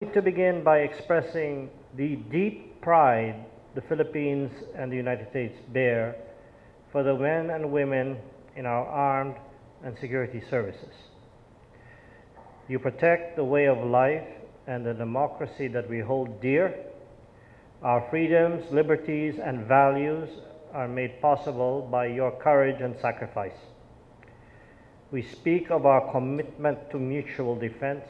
To begin by expressing the deep pride the Philippines and the United States bear for the men and women in our armed and security services. You protect the way of life and the democracy that we hold dear. Our freedoms, liberties, and values are made possible by your courage and sacrifice. We speak of our commitment to mutual defense,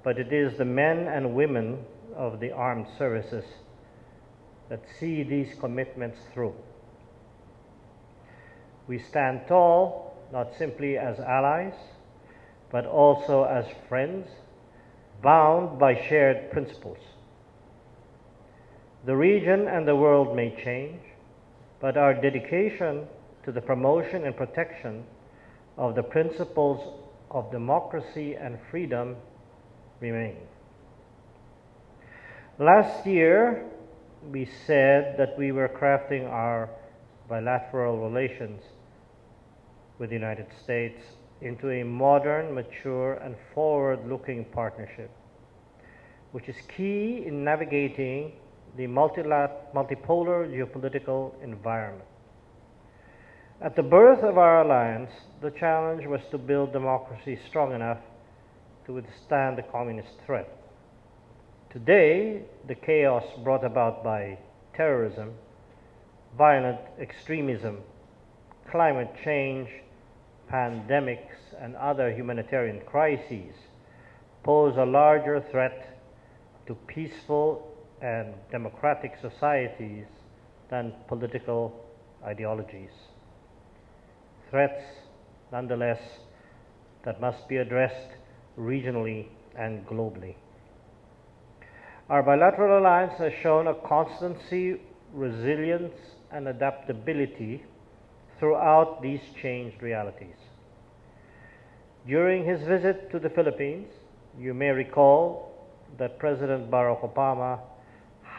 but it is the men and women of the armed services that see these commitments through. We stand tall, not simply as allies, but also as friends, bound by shared principles. The region and the world may change, but our dedication to the promotion and protection of the principles of democracy and freedom remain. Last year, we said that we were crafting our bilateral relations with the United States into a modern, mature, and forward-looking partnership, which is key in navigating the multipolar geopolitical environment. At the birth of our alliance, the challenge was to build democracy strong enough to withstand the communist threat. Today, the chaos brought about by terrorism, violent extremism, climate change, pandemics, and other humanitarian crises pose a larger threat to peaceful and democratic societies than political ideologies. Threats, nonetheless, that must be addressed regionally and globally. Our bilateral alliance has shown a constancy, resilience, and adaptability throughout these changed realities. During his visit to the Philippines, you may recall that President Barack Obama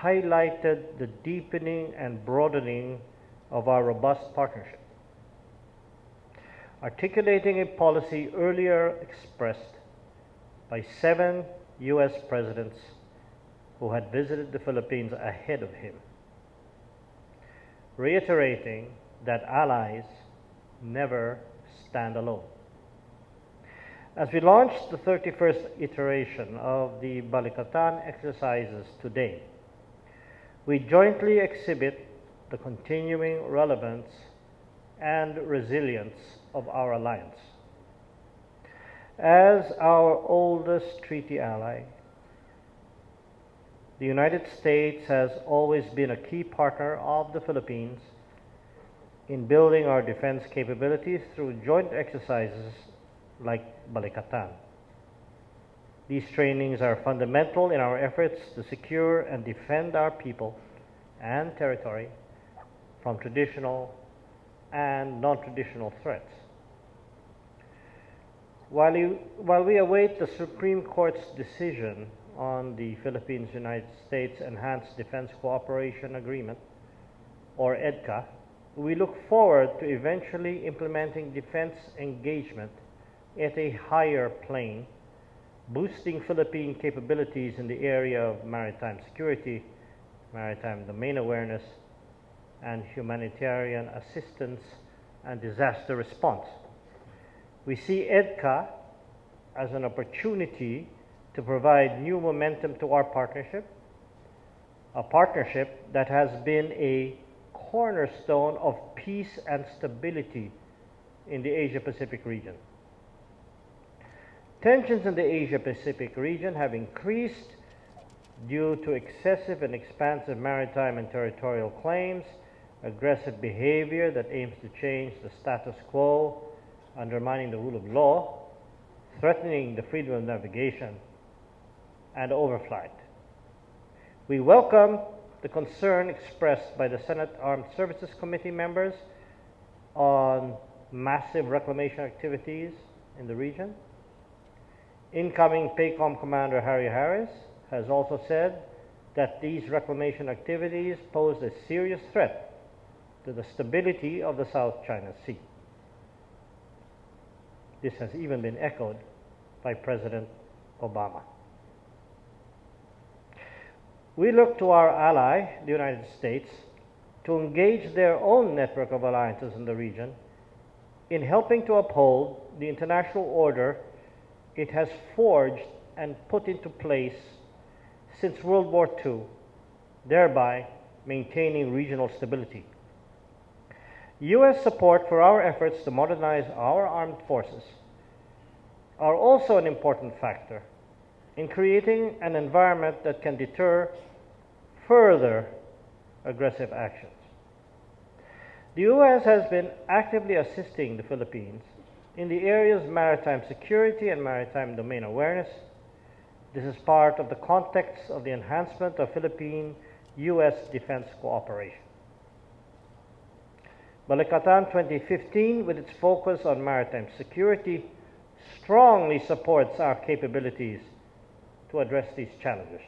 highlighted the deepening and broadening of our robust partnership, articulating a policy earlier expressed by 7 U.S. presidents who had visited the Philippines ahead of him, reiterating that allies never stand alone. As we launched the 31st iteration of the Balikatan exercises today, we jointly exhibit the continuing relevance and resilience of our alliance. As our oldest treaty ally, the United States has always been a key partner of the Philippines in building our defense capabilities through joint exercises like Balikatan. These trainings are fundamental in our efforts to secure and defend our people and territory from traditional and non-traditional threats. While we await the Supreme Court's decision on the Philippines-United States Enhanced Defense Cooperation Agreement, or EDCA, we look forward to eventually implementing defense engagement at a higher plane, boosting Philippine capabilities in the area of maritime security, maritime domain awareness, and humanitarian assistance and disaster response. We see EDCA as an opportunity to provide new momentum to our partnership, a partnership that has been a cornerstone of peace and stability in the Asia-Pacific region. Tensions in the Asia-Pacific region have increased due to excessive and expansive maritime and territorial claims, aggressive behavior that aims to change the status quo, undermining the rule of law, threatening the freedom of navigation, and overflight. We welcome the concern expressed by the Senate Armed Services Committee members on massive reclamation activities in the region. Incoming PACOM Commander Harry Harris has also said that these reclamation activities pose a serious threat to the stability of the South China Sea. This has even been echoed by President Obama. We look to our ally, the United States, to engage their own network of alliances in the region in helping to uphold the international order it has forged and put into place since World War II, thereby maintaining regional stability. U.S. support for our efforts to modernize our armed forces are also an important factor in creating an environment that can deter further aggressive actions. The U.S. has been actively assisting the Philippines in the areas of maritime security and maritime domain awareness. This is part of the context of the enhancement of Philippine-U.S. defense cooperation. Balikatan 2015, with its focus on maritime security, strongly supports our capabilities to address these challenges.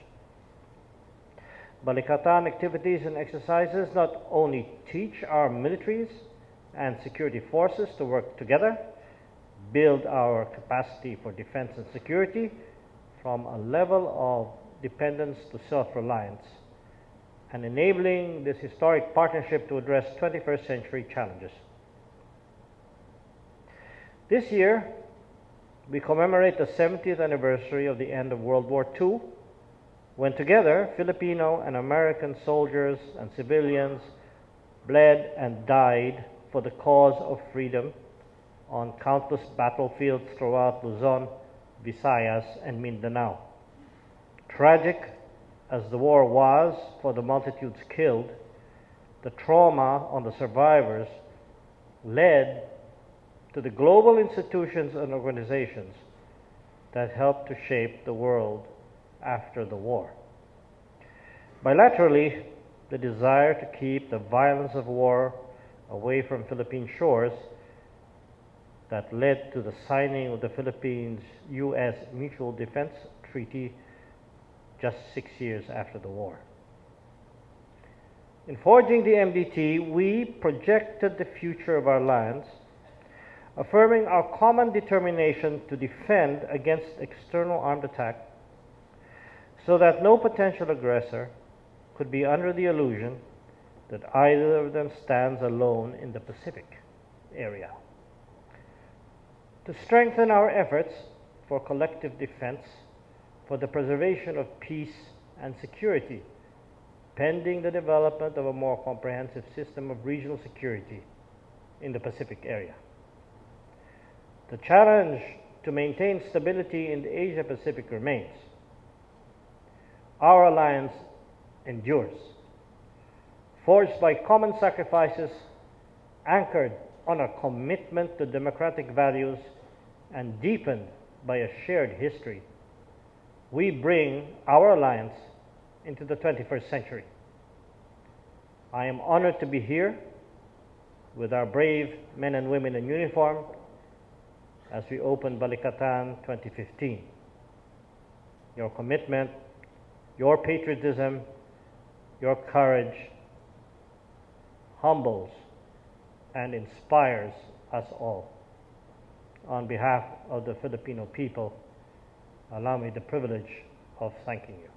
Balikatan activities and exercises not only teach our militaries and security forces to work together, build our capacity for defense and security from a level of dependence to self-reliance, and enabling this historic partnership to address 21st century challenges. This year, we commemorate the 70th anniversary of the end of World War II, when together Filipino and American soldiers and civilians bled and died for the cause of freedom on countless battlefields throughout Luzon, Visayas, and Mindanao. Tragic as the war was for the multitudes killed, the trauma on the survivors led to the global institutions and organizations that helped to shape the world after the war. Bilaterally, the desire to keep the violence of war away from Philippine shores that led to the signing of the Philippines-U.S. Mutual Defense Treaty just 6 years after the war. In forging the MDT, we projected the future of our lands, affirming our common determination to defend against external armed attack so that no potential aggressor could be under the illusion that either of them stands alone in the Pacific area. To strengthen our efforts for collective defense, for the preservation of peace and security, pending the development of a more comprehensive system of regional security in the Pacific area. The challenge to maintain stability in the Asia-Pacific remains. Our alliance endures, forged by common sacrifices, anchored on a commitment to democratic values, and deepened by a shared history. We bring our alliance into the 21st century. I am honored to be here with our brave men and women in uniform as we open Balikatan 2015. Your commitment, your patriotism, your courage humbles and inspires us all. On behalf of the Filipino people, allow me the privilege of thanking you.